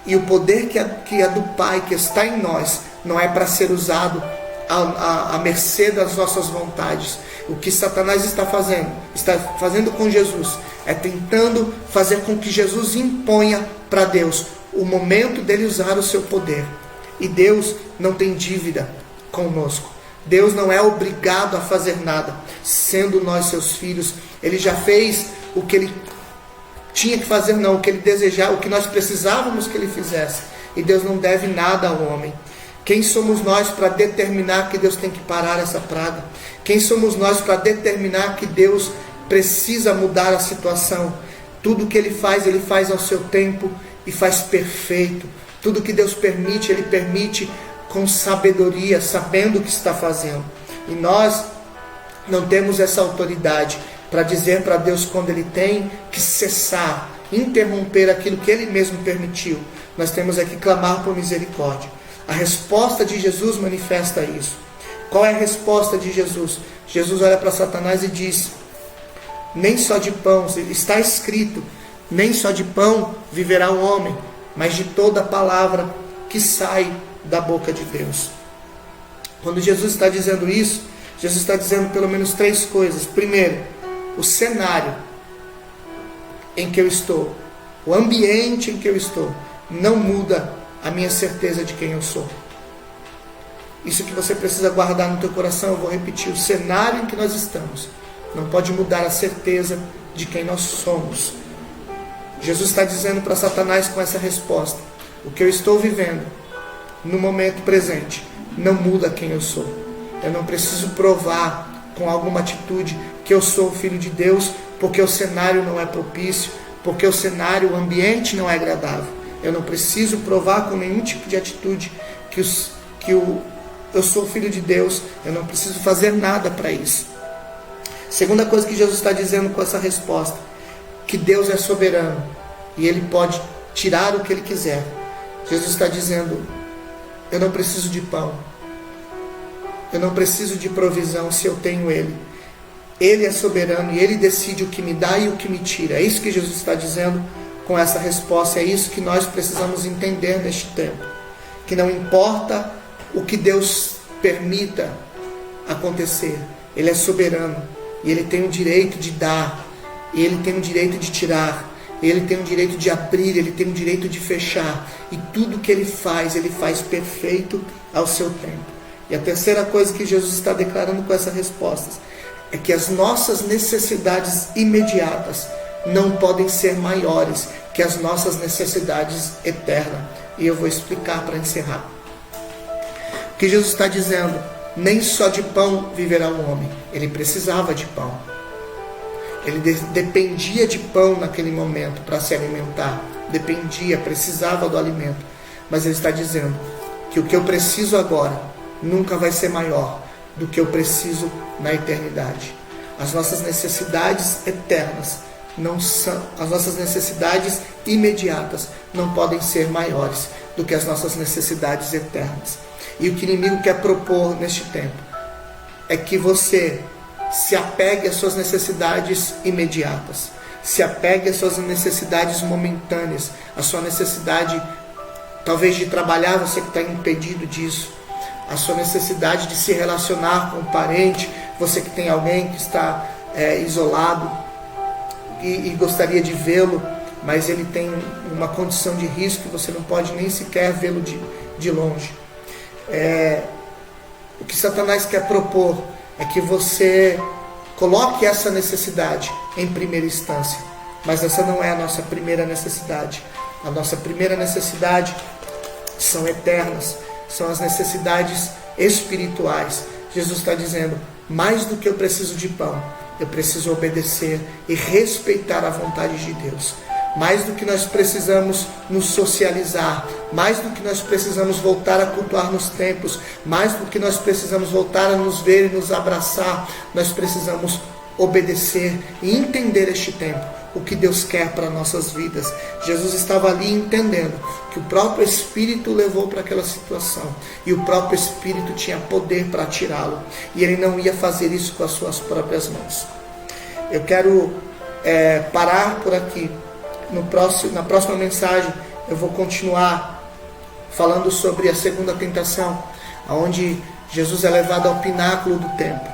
E o poder que é do Pai, que está em nós, não é para ser usado à mercê das nossas vontades. O que Satanás está fazendo com Jesus, é tentando fazer com que Jesus imponha para Deus o momento dele usar o seu poder. E Deus não tem dívida conosco. Deus não é obrigado a fazer nada, sendo nós seus filhos. Ele já fez o que ele tinha que fazer, não, o que ele desejava, o que nós precisávamos que ele fizesse. E Deus não deve nada ao homem. Quem somos nós para determinar que Deus tem que parar essa praga? Quem somos nós para determinar que Deus precisa mudar a situação? Tudo que ele faz ao seu tempo e faz perfeito. Tudo que Deus permite, ele permite com sabedoria, sabendo o que está fazendo. E nós não temos essa autoridade para dizer para Deus quando ele tem que cessar, interromper aquilo que ele mesmo permitiu. Nós temos aqui que clamar por misericórdia. A resposta de Jesus manifesta isso. Qual é a resposta de Jesus? Jesus olha para Satanás e diz: nem só de pão, está escrito, nem só de pão viverá o homem, mas de toda palavra que sai da boca de Deus. Quando Jesus está dizendo isso, Jesus está dizendo pelo menos 3 coisas. Primeiro, o cenário em que eu estou, o ambiente em que eu estou, não muda a minha certeza de quem eu sou. Isso que você precisa guardar no teu coração. Eu vou repetir: o cenário em que nós estamos não pode mudar a certeza de quem nós somos. Jesus está dizendo para Satanás com essa resposta: o que eu estou vivendo no momento presente não muda quem eu sou. Eu não preciso provar com alguma atitude que eu sou filho de Deus, porque o cenário não é propício, porque o cenário, o ambiente não é agradável. Eu não preciso provar com nenhum tipo de atitude que eu sou filho de Deus. Eu não preciso fazer nada para isso. Segunda coisa que Jesus está dizendo com essa resposta: que Deus é soberano e Ele pode tirar o que Ele quiser. Jesus está dizendo: eu não preciso de pão, eu não preciso de provisão se eu tenho Ele. Ele é soberano e Ele decide o que me dá e o que me tira. É isso que Jesus está dizendo com essa resposta. É isso que nós precisamos entender neste tempo. Que não importa o que Deus permita acontecer, Ele é soberano e Ele tem o direito de dar, e Ele tem o direito de tirar, Ele tem o direito de abrir, Ele tem o direito de fechar. E tudo que Ele faz perfeito ao seu tempo. E a terceira coisa que Jesus está declarando com essas respostas é que as nossas necessidades imediatas não podem ser maiores que as nossas necessidades eternas. E eu vou explicar para encerrar. O que Jesus está dizendo: nem só de pão viverá o homem. Ele precisava de pão. Ele dependia de pão naquele momento para se alimentar. Precisava do alimento. Mas ele está dizendo que o que eu preciso agora nunca vai ser maior do que eu preciso na eternidade. As nossas necessidades eternas não são, as nossas necessidades imediatas não podem ser maiores do que as nossas necessidades eternas. E o que o inimigo quer propor neste tempo é que você se apegue às suas necessidades imediatas, se apegue às suas necessidades momentâneas, à sua necessidade talvez de trabalhar, você que está impedido disso, a sua necessidade de se relacionar com um parente, você que tem alguém que está isolado e gostaria de vê-lo, mas ele tem uma condição de risco e você não pode nem sequer vê-lo de longe. O que Satanás quer propor é que você coloque essa necessidade em primeira instância, mas essa não é a nossa primeira necessidade. A nossa primeira necessidade são eternas, são as necessidades espirituais. Jesus está dizendo: mais do que eu preciso de pão, eu preciso obedecer e respeitar a vontade de Deus. Mais do que nós precisamos nos socializar, mais do que nós precisamos voltar a cultuar nos templos, mais do que nós precisamos voltar a nos ver e nos abraçar, nós precisamos obedecer e entender este tempo, o que Deus quer para nossas vidas. Jesus estava ali entendendo que o próprio Espírito levou para aquela situação, e o próprio Espírito tinha poder para tirá-lo, e ele não ia fazer isso com as suas próprias mãos. Eu quero parar por aqui. Na próxima mensagem eu vou continuar falando sobre a segunda tentação, onde Jesus é levado ao pináculo do templo.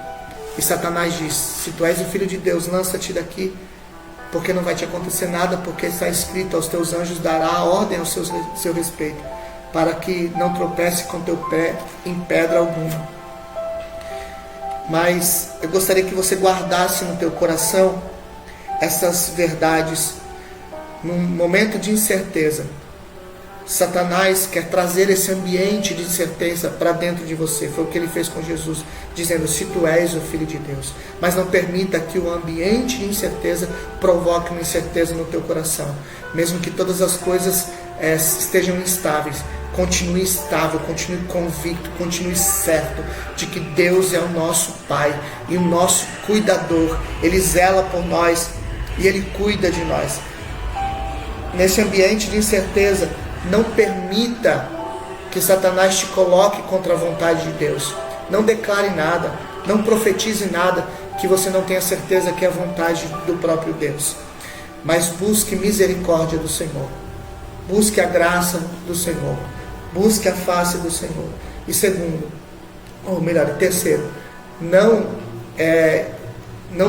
E Satanás diz: se tu és o Filho de Deus, lança-te daqui, porque não vai te acontecer nada, porque está escrito: aos teus anjos dará a ordem ao seu respeito, para que não tropece com teu pé em pedra alguma. Mas eu gostaria que você guardasse no teu coração essas verdades. Num momento de incerteza, Satanás quer trazer esse ambiente de incerteza para dentro de você. Foi o que ele fez com Jesus, dizendo: se tu és o Filho de Deus. Mas não permita que o ambiente de incerteza provoque uma incerteza no teu coração. Mesmo que todas as coisas estejam instáveis, continue estável, continue convicto, continue certo de que Deus é o nosso Pai e o nosso cuidador. Ele zela por nós e Ele cuida de nós. Nesse ambiente de incerteza, não permita que Satanás te coloque contra a vontade de Deus. Não declare nada, não profetize nada que você não tenha certeza que é a vontade do próprio Deus. Mas busque misericórdia do Senhor. Busque a graça do Senhor. Busque a face do Senhor. E segundo, ou melhor, terceiro, não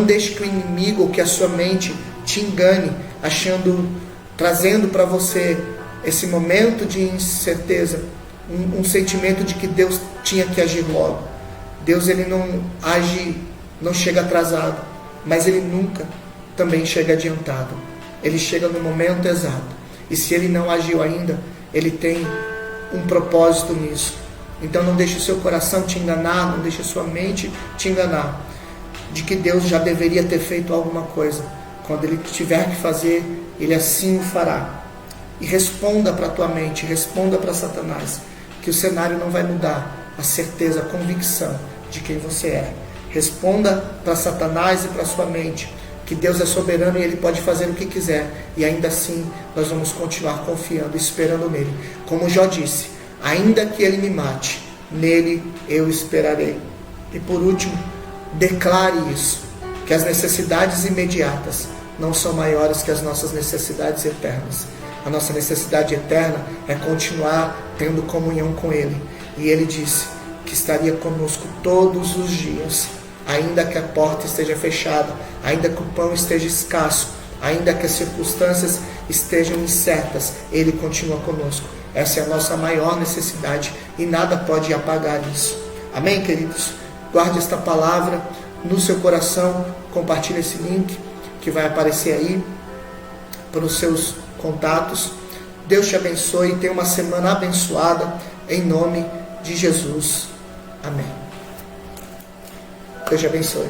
deixe que o inimigo ou que a sua mente te engane, trazendo para você esse momento de incerteza, um sentimento de que Deus tinha que agir logo. Deus, ele não age, não chega atrasado, mas ele nunca também chega adiantado. Ele chega no momento exato. E se ele não agiu ainda, ele tem um propósito nisso. Então não deixe o seu coração te enganar, não deixe a sua mente te enganar de que Deus já deveria ter feito alguma coisa. Quando ele tiver que fazer, ele assim o fará. E responda para a tua mente, responda para Satanás, que o cenário não vai mudar, a certeza, a convicção de quem você é. Responda para Satanás e para a sua mente que Deus é soberano e Ele pode fazer o que quiser, e ainda assim nós vamos continuar confiando, esperando nele. Como Jó disse: ainda que Ele me mate, nele eu esperarei. E por último, declare isso, que as necessidades imediatas não são maiores que as nossas necessidades eternas. A nossa necessidade eterna é continuar tendo comunhão com Ele. E Ele disse que estaria conosco todos os dias, ainda que a porta esteja fechada, ainda que o pão esteja escasso, ainda que as circunstâncias estejam incertas, Ele continua conosco. Essa é a nossa maior necessidade e nada pode apagar isso. Amém, queridos? Guarde esta palavra no seu coração, compartilhe esse link que vai aparecer aí para os seus contatos. Deus te abençoe e tenha uma semana abençoada em nome de Jesus. Amém. Deus te abençoe.